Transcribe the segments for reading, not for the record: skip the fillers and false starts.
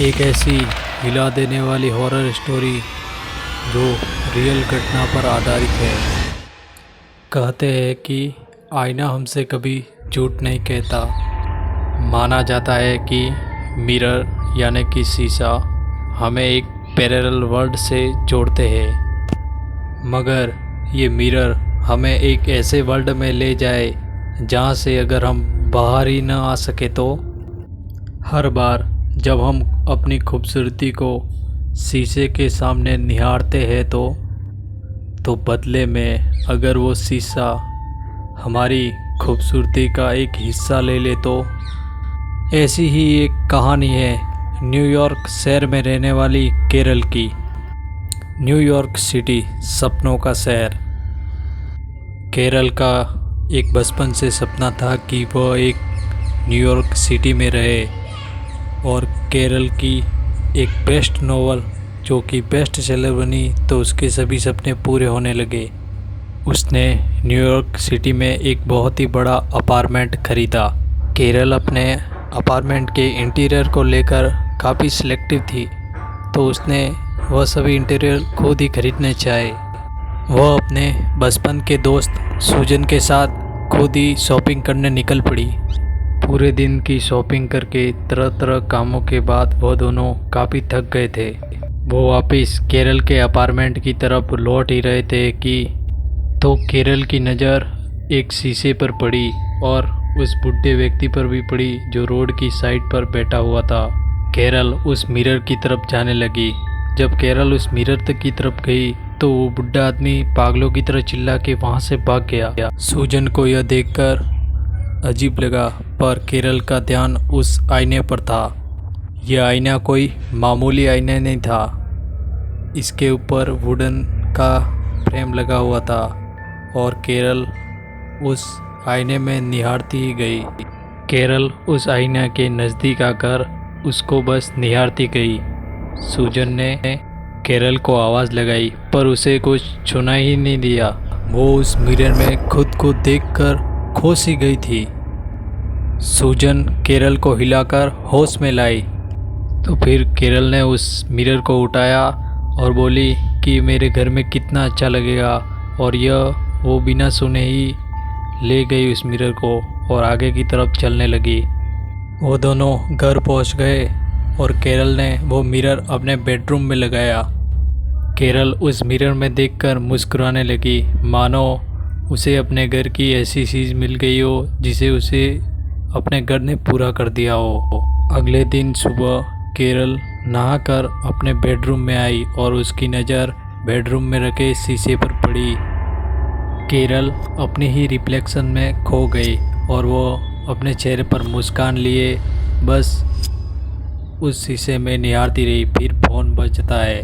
एक ऐसी हिला देने वाली हॉरर स्टोरी जो रियल घटना पर आधारित है। कहते हैं कि आईना हमसे कभी झूठ नहीं कहता। माना जाता है कि मिरर यानी कि शीशा हमें एक पैरेलल वर्ल्ड से जोड़ते हैं, मगर ये मिरर हमें एक ऐसे वर्ल्ड में ले जाए जहाँ से अगर हम बाहर ही न आ सके तो हर बार जब हम अपनी खूबसूरती को शीशे के सामने निहारते हैं तो बदले में अगर वो शीशा हमारी खूबसूरती का एक हिस्सा ले ले तो ऐसी ही एक कहानी है न्यूयॉर्क शहर में रहने वाली केरल की। न्यूयॉर्क सिटी सपनों का शहर। केरल का एक बचपन से सपना था कि वह एक न्यूयॉर्क सिटी में रहे और केरल की एक बेस्ट नोवेल जो कि बेस्ट सेलर बनी तो उसके सभी सपने पूरे होने लगे। उसने न्यूयॉर्क सिटी में एक बहुत ही बड़ा अपार्टमेंट खरीदा। केरल अपने अपार्टमेंट के इंटीरियर को लेकर काफ़ी सिलेक्टिव थी, तो उसने वह सभी इंटीरियर खुद ही खरीदने चाहे। वह अपने बचपन के दोस्त सूजन के साथ खुद ही शॉपिंग करने निकल पड़ी। पूरे दिन की शॉपिंग करके तरह तरह कामों के बाद वह दोनों काफ़ी थक गए थे। वो वापस केरल के अपार्टमेंट की तरफ लौट ही रहे थे कि तो केरल की नज़र एक शीशे पर पड़ी और उस बुढ़े व्यक्ति पर भी पड़ी जो रोड की साइड पर बैठा हुआ था। केरल उस मिरर की तरफ जाने लगी। जब केरल उस मिरर तक की तरफ गई तो वो बुढ़ा आदमी पागलों की तरह चिल्ला के वहाँ से भाग गया। सूजन को यह देखकर अजीब लगा, पर केरल का ध्यान उस आईने पर था। यह आईना कोई मामूली आईना नहीं था। इसके ऊपर वुडन का फ्रेम लगा हुआ था और केरल उस आईने में निहारती ही गई। केरल उस आईना के नज़दीक आकर उसको बस निहारती गई। सूजन ने केरल को आवाज़ लगाई पर उसे कुछ सुना ही नहीं दिया। वो उस मिरर में खुद को देखकर खो सी गई थी। सूजन केरल को हिलाकर होश में लाई तो फिर केरल ने उस मिरर को उठाया और बोली कि मेरे घर में कितना अच्छा लगेगा, और वो बिना सुने ही ले गई उस मिरर को और आगे की तरफ चलने लगी। वो दोनों घर पहुंच गए और केरल ने वो मिरर अपने बेडरूम में लगाया। केरल उस मिरर में देखकर मुस्कुराने लगी, मानो उसे अपने घर की ऐसी चीज़ मिल गई हो जिसे उसे अपने घर ने पूरा कर दिया हो। अगले दिन सुबह केरल नहाकर अपने बेडरूम में आई और उसकी नज़र बेडरूम में रखे शीशे पर पड़ी। केरल अपने ही रिफ्लेक्शन में खो गई और वो अपने चेहरे पर मुस्कान लिए बस उस शीशे में निहारती रही। फिर फ़ोन बजता है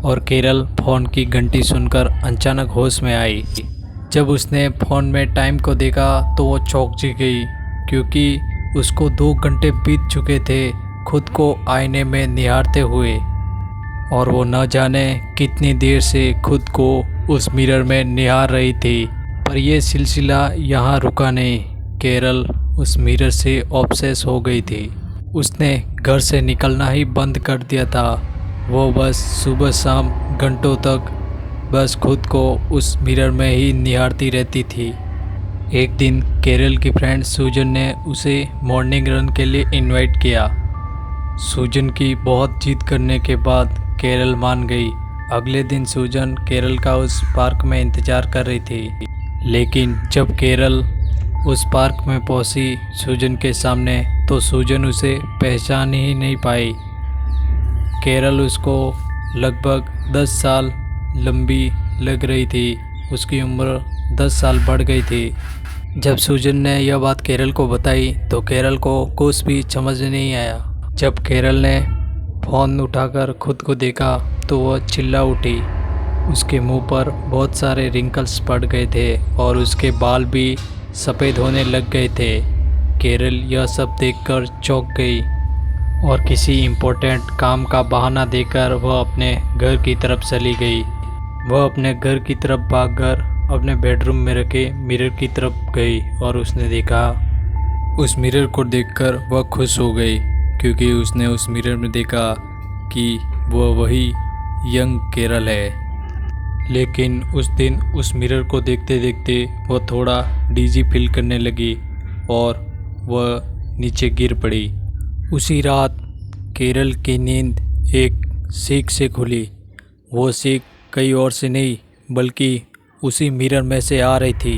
और केरल फ़ोन की घंटी सुनकर अचानक होश में आई। जब उसने फ़ोन में टाइम को देखा तो वो चौंक सी गई, क्योंकि उसको 2 घंटे बीत चुके थे खुद को आईने में निहारते हुए, और वो न जाने कितनी देर से खुद को उस मिरर में निहार रही थी। पर यह सिलसिला यहाँ रुका नहीं। केरल उस मिरर से ऑब्सेस हो गई थी। उसने घर से निकलना ही बंद कर दिया था। वो बस सुबह शाम घंटों तक बस खुद को उस मिरर में ही निहारती रहती थी। एक दिन केरल की फ्रेंड सूजन ने उसे मॉर्निंग रन के लिए इनवाइट किया। सूजन की बहुत जिद करने के बाद केरल मान गई। अगले दिन सूजन केरल का उस पार्क में इंतज़ार कर रही थी, लेकिन जब केरल उस पार्क में पहुंची सूजन के सामने तो सूजन उसे पहचान ही नहीं पाई। केरल उसको लगभग 10 साल लंबी लग रही थी। उसकी उम्र 10 साल बढ़ गई थी। जब सूजन ने यह बात केरल को बताई तो केरल को कुछ भी समझ नहीं आया। जब केरल ने फ़ोन उठाकर खुद को देखा तो वह चिल्ला उठी। उसके मुंह पर बहुत सारे रिंकल्स पड़ गए थे और उसके बाल भी सफ़ेद होने लग गए थे। केरल यह सब देखकर चौंक गई और किसी इम्पोर्टेंट काम का बहाना देकर वह अपने घर की तरफ चली गई। वह अपने घर की तरफ भागकर अपने बेडरूम में रखे मिरर की तरफ गई और उसने देखा। उस मिरर को देखकर वह खुश हो गई, क्योंकि उसने उस मिरर में देखा कि वह वही यंग केरल है। लेकिन उस दिन उस मिरर को देखते देखते वह थोड़ा डिजी फील करने लगी और वह नीचे गिर पड़ी। उसी रात केरल की नींद एक सीख से खुली। वो सीख कहीं और से नहीं बल्कि उसी मिरर में से आ रही थी।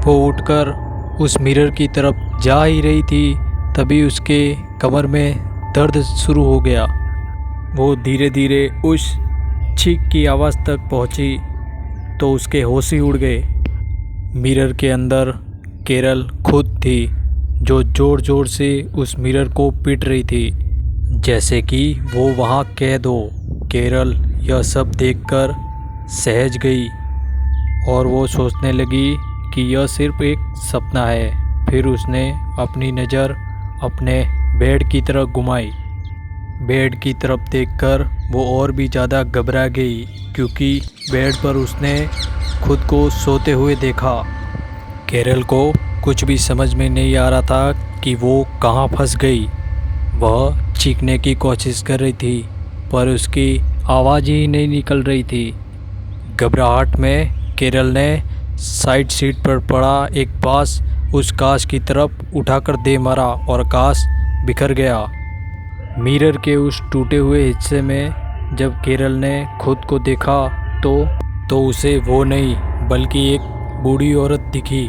वो उठकर उस मिरर की तरफ जा ही रही थी, तभी उसके कमर में दर्द शुरू हो गया। वो धीरे धीरे उस चीख की आवाज़ तक पहुंची तो उसके होश ही उड़ गए। मिरर के अंदर केरल खुद थी, जो ज़ोर ज़ोर से उस मिरर को पीट रही थी, जैसे कि वो वहाँ कैद हो। केरल यह सब देखकर सहज गई और वो सोचने लगी कि यह सिर्फ एक सपना है। फिर उसने अपनी नज़र अपने बेड की तरफ घुमाई। बेड की तरफ देखकर वो और भी ज़्यादा घबरा गई, क्योंकि बेड पर उसने खुद को सोते हुए देखा। केरल को कुछ भी समझ में नहीं आ रहा था कि वो कहाँ फंस गई। वह चीखने की कोशिश कर रही थी पर उसकी आवाज़ ही नहीं निकल रही थी। घबराहट में केरल ने साइड सीट पर पड़ा एक बांस उस कांच की तरफ उठाकर दे मारा और कांच बिखर गया। मिरर के उस टूटे हुए हिस्से में जब केरल ने खुद को देखा तो उसे वो नहीं बल्कि एक बूढ़ी औरत दिखी।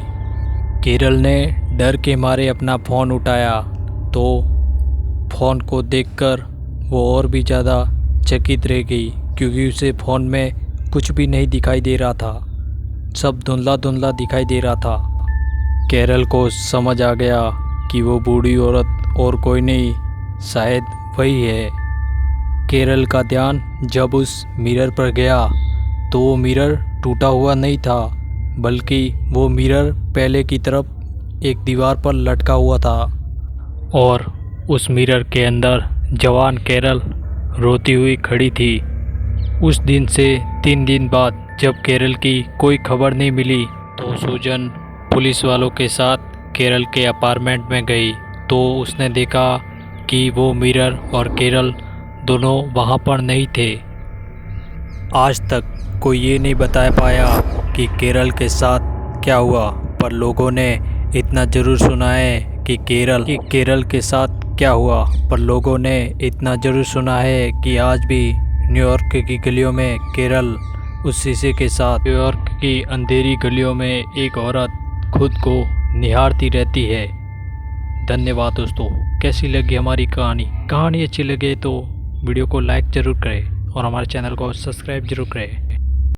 केरल ने डर के मारे अपना फ़ोन उठाया तो फ़ोन को देखकर वो और भी ज़्यादा चकित रह गई, क्योंकि उसे फ़ोन में कुछ भी नहीं दिखाई दे रहा था। सब धुंधला धुंधला दिखाई दे रहा था। केरल को समझ आ गया कि वो बूढ़ी औरत और कोई नहीं, शायद वही है। केरल का ध्यान जब उस मिरर पर गया तो वो मिरर टूटा हुआ नहीं था, बल्कि वो मिरर पहले की तरफ एक दीवार पर लटका हुआ था और उस मिरर के अंदर जवान केरल रोती हुई खड़ी थी। उस दिन से 3 दिन बाद जब केरल की कोई खबर नहीं मिली तो सूजन पुलिस वालों के साथ केरल के अपार्टमेंट में गई तो उसने देखा कि वो मिरर और केरल दोनों वहाँ पर नहीं थे। आज तक कोई ये नहीं बता पाया कि केरल के साथ क्या हुआ, पर लोगों ने इतना ज़रूर सुना है कि केरल के साथ क्या हुआ, पर लोगों ने इतना ज़रूर सुना है कि आज भी न्यूयॉर्क की गलियों में केरल उस शीशे के साथ, न्यूयॉर्क की अंधेरी गलियों में एक औरत खुद को निहारती रहती है। धन्यवाद दोस्तों। कैसी लगी हमारी कहानी अच्छी लगे तो वीडियो को लाइक ज़रूर करें और हमारे चैनल को सब्सक्राइब ज़रूर करें।